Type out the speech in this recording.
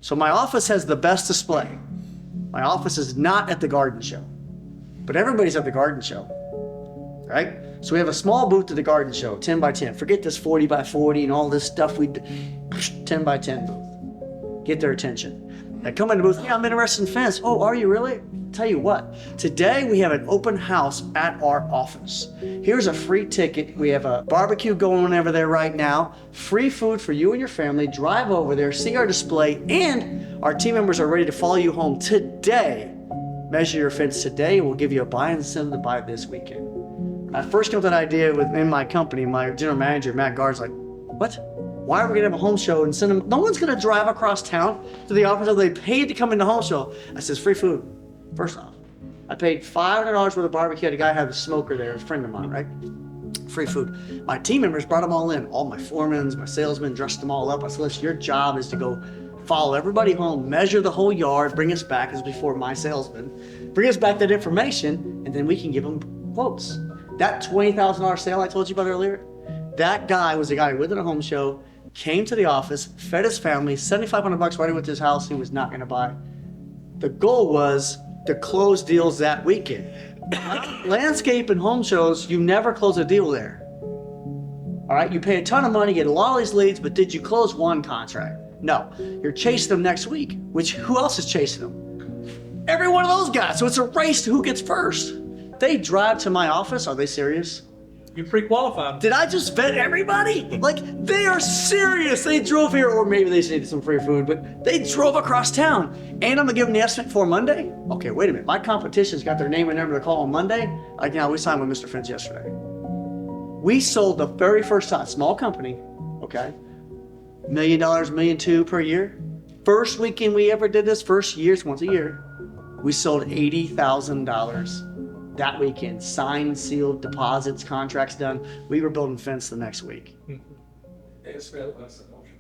So my office has the best display. My office is not at the garden show, but everybody's at the garden show, right? So we have a small booth at the garden show, 10 by 10. Forget this 40 by 40 and all this stuff. 10 by 10 booth. Get their attention. They come in the booth, yeah, I'm interested in fence. Oh, are you really? Tell you what, today we have an open house at our office. Here's a free ticket. We have a barbecue going on over there right now. Free food for you and your family. Drive over there, see our display, and our team members are ready to follow you home today. Measure your fence today. We'll give you a buy incentive to buy this weekend. When I first came up with that idea within my company, my general manager, Matt Gard's like, what? Why are we gonna have a home show and send them? No one's gonna drive across town to the office. They paid to come in the home show. I says, free food. First off, I paid $500 worth of barbecue. The guy had a smoker there, a friend of mine, right? Free food. My team members brought them all in. All my foremans, my salesmen, dressed them all up. I said, listen, your job is to go follow everybody home, measure the whole yard, bring us back, as before my salesman, bring us back that information, and then we can give them quotes. That $20,000 sale I told you about earlier, that guy was the guy who went to the home show, came to the office, fed his family, $7,500 right with his house he was not gonna buy. The goal was to close deals that weekend. Landscape and home shows, you never close a deal there. All right, you pay a ton of money, get a lot of these leads, but did you close one contract? No, you're chasing them next week, which who else is chasing them? Every one of those guys, so it's a race to who gets first. They drive to my office, are they serious? You pre-qualified. Did I just vet everybody? Like, they are serious. They drove here, or maybe they just needed some free food, but they drove across town. And I'm gonna give them the estimate for Monday? Okay, wait a minute. My competition's got their name and number to call on Monday. Like, now we signed with Mr. Fence yesterday. We sold the very first time, small company, okay? $1 million, $1.2 million per year. First weekend we ever did this, first year, it's once a year. We sold $80,000 that weekend. Signed, sealed, deposits, contracts done. We were building fence the next week. It's fair, that's the motion.